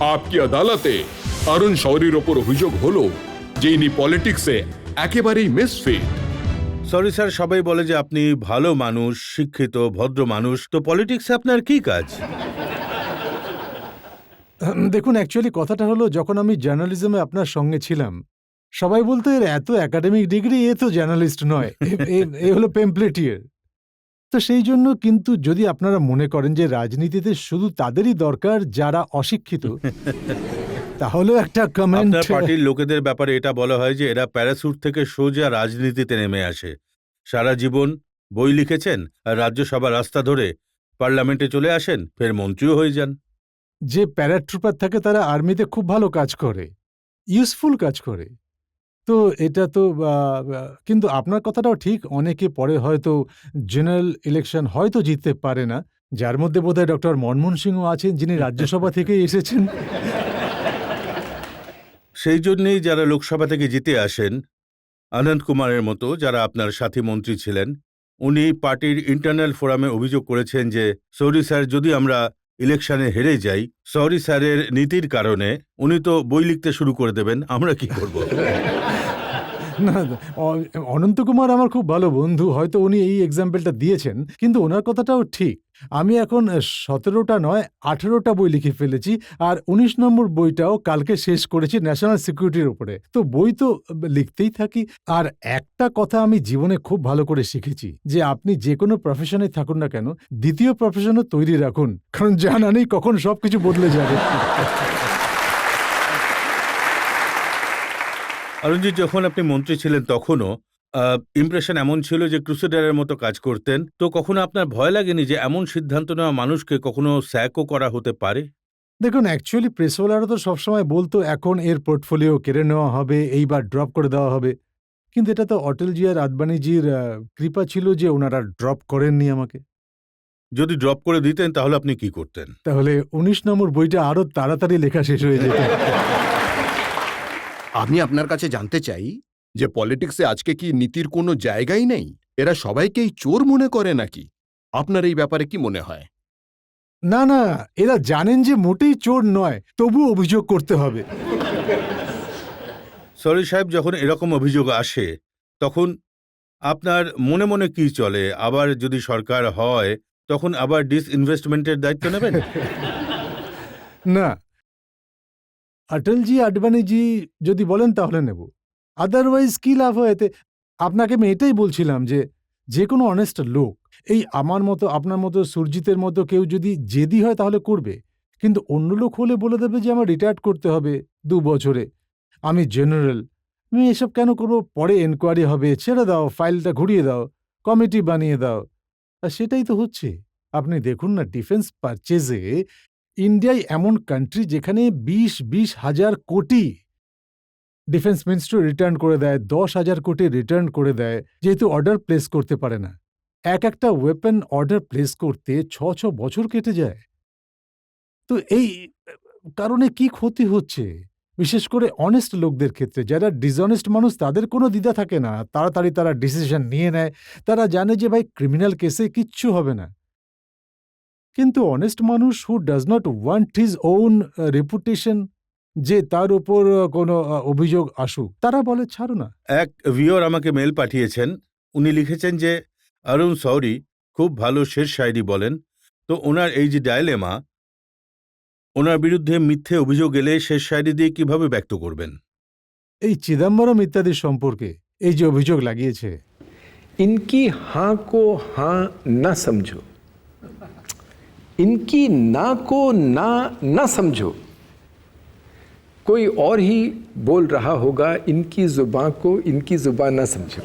আপকি আদালতে অরুণ শৌরির ওপর অভিযোগ হলো যে ইনি পলিটিক্সে একেবারেই মিসফিট। সরি স্যার, সবাই বলে যে আপনি ভালো মানুষ, শিক্ষিত, ভদ্র মানুষ, তো পলিটিক্সে আপনার কি কাজ? দেখুন, অ্যাকচুয়ালি কথাটা হলো, যখন আমি জার্নালিজমে আপনার সঙ্গে ছিলাম, সবাই বলতো এর এত একাডেমিক ডিগ্রি, এ তো জার্নালিস্ট নয়, এ হলো পেম্পলেটিয়ার। তো সেই জন্য, কিন্তু যদি আপনারা মনে করেন যে রাজনীতিতে শুধু তাদেরই দরকার যারা অশিক্ষিত, তাহলে একটা কমেন্ট। আপনার পার্টির লোকেদের ব্যাপারে এটা বলা হয় যে এরা প্যারাসুট থেকে সোজা রাজনীতিতে নেমে আসে। সারা জীবন বই লিখেছেন আর রাজ্যসভা রাস্তা ধরে পার্লামেন্টে চলে আসেন, ফের মন্ত্রীও হয়ে যান। যে প্যারাট্রুপার থাকে তারা আর্মিতে খুব ভালো কাজ করে, ইউজফুল কাজ করে। তো এটা তো কিন্তু আপনার কথাটাও ঠিক, অনেকে পরে হয়তো জেনারেল ইলেকশন হয়তো জিততে পারে না, যার মধ্যে বোধহয় ডক্টর মনমোহন সিংও আছেন, যিনি রাজ্যসভা থেকে এসেছেন। সেই জন্যেই যারা লোকসভা থেকে জিতে আসেন, অনন্ত কুমারের মতো যারা আপনার সাথী মন্ত্রী ছিলেন, উনি পার্টির ইন্টারনাল ফোরামে অভিযোগ করেছেন যে সরি স্যার, যদি আমরা ইলেকশনে হেরে যাই, সরি স্যারের নীতির কারণে উনি তো বই লিখতে শুরু করে দেবেন, আমরা কি করব? না, অনন্ত কুমার আমার খুব ভালো বন্ধু, হয়তো উনি এই এক্সাম্পলটা দিয়েছেন, কিন্তু ওনার কথাটাও ঠিক। আমি এখন 17টা নয় 18টা বই লিখে ফেলেছি, আর 19 নম্বর বইটাও কালকে শেষ করেছি ন্যাশনাল সিকিউরিটির উপরে। তো বই তো লিখতেই থাকি। আর একটা কথা আমি জীবনে খুব ভালো করে শিখেছি, যে আপনি যে কোনো প্রফেশনে থাকুন না কেন, দ্বিতীয় প্রফেশনও তৈরি রাখুন, কারণ জানা নেই কখন সবকিছু বদলে যাবে। অরুণজি, যখন আপনি মন্ত্রী ছিলেন তখনও ইমপ্রেশন এমন ছিল যে ক্রুসেডারের মতো কাজ করতেন, তো কখনো আপনার ভয় লাগেনি যে এমন সিদ্ধান্ত নেওয়া মানুষকে কখনো স্যাকও করা হতে পারে? দেখুন, অ্যাকচুয়ালি প্রেসওয়ালারা তো সবসময় বলতো এখন এর পোর্টফোলিও কেড়ে নেওয়া হবে, এইবার ড্রপ করে দেওয়া হবে, কিন্তু এটা তো অটলজি আর আদবানিজির কৃপা ছিল যে ওনারা ড্রপ করেননি আমাকে। যদি ড্রপ করে দিতেন তাহলে আপনি কি করতেন? তাহলে 19 নম্বর বইটা আরো তাড়াতাড়ি লেখা শেষ হয়ে যেত। আমি আপনার কাছে জানতে চাই যে পলিটিক্সে আজকে কি নীতির কোনো জায়গাই নেই? এরা সবাইকেই চোর মনে করে নাকি? আপনার এই ব্যাপারে কি মনে হয়? না না, এরা জানেন যে মোটেই চোর নয়, তবু অভিযোগ করতে হবে। সরি সাহেব, যখন এরকম অভিযোগ আসে তখন আপনার মনে মনে কি চলে? আবার যদি সরকার হয় তখন আবার ডিসইনভেস্টমেন্টের দায়িত্ব নেবেন? না, অটলজি আডবাণীজি যদি বলেন তাহলে নেব, আদারওয়াইজ কি লাভ হয় এতে? আপনাকে আমি এটাই বলছিলাম যে যে কোনো অনেস্ট লোক, এই আমার মতো আপনার মতো সুরজিতের মতো কেউ যদি জেদি হয় তাহলে করবে, কিন্তু অন্য লোক হলে বলে দেবে যে আমার রিটায়ার করতে হবে 2 বছরে, আমি জেনারেল, আমি এসব কেন করবো, পরে এনকোয়ারি হবে, ছেড়ে দাও, ফাইলটা ঘুরিয়ে দাও, কমিটি বানিয়ে দাও। আর সেটাই তো হচ্ছে। আপনি দেখুন না, ডিফেন্স পারচেজে ইন্ডিয়ায় এমন কান্ট্রি যেখানে 20 হাজার কোটি ডিফেন্স মিনিস্ট্রি রিটার্ন করে দেয়, 10,000 কোটি রিটার্ন করে দেয়, যেহেতু অর্ডার প্লেস করতে পারে না। একটা ওয়েপন অর্ডার প্লেস করতে 6 বছর কেটে যায়। তো এই কারণে কি ক্ষতি হচ্ছে? বিশেষ করে অনেস্ট লোকদের ক্ষেত্রে, যারা ডিসঅনেস্ট মানুষ তাদের কোনো দ্বিধা থাকে না, তাড়াতাড়ি তারা ডিসিশন নিয়ে নেয়, তারা জানে যে ভাই ক্রিমিনাল কেসে কিচ্ছু হবে না। কিন্তু অনেস্ট মানুষ who does not want his own reputation, যে তার উপর কোনো অভিযোগ আসুক, তারা বলে ছাড়ো না। এক ভিওর আমাকে মেল পাঠিয়েছেন, উনি লিখেছেন যে অরুণ শৌরি খুব ভালো শের শায়রি বলেন, তো ওনার এই যে ডায়লেমা, ওনার বিরুদ্ধে মিথ্যে অভিযোগ এলে শের শায়রি দিয়ে কিভাবে ব্যক্ত করবেন? এই চিদম্বরম ইত্যাদি সম্পর্কে এই যে অভিযোগ লাগিয়েছে, इनकी हाँ को हाँ न समझो, इनकी ना को ना न समझो, कोई और ही बोल रहा होगा, इनकी जुबान को इनकी जुबान ना समझो।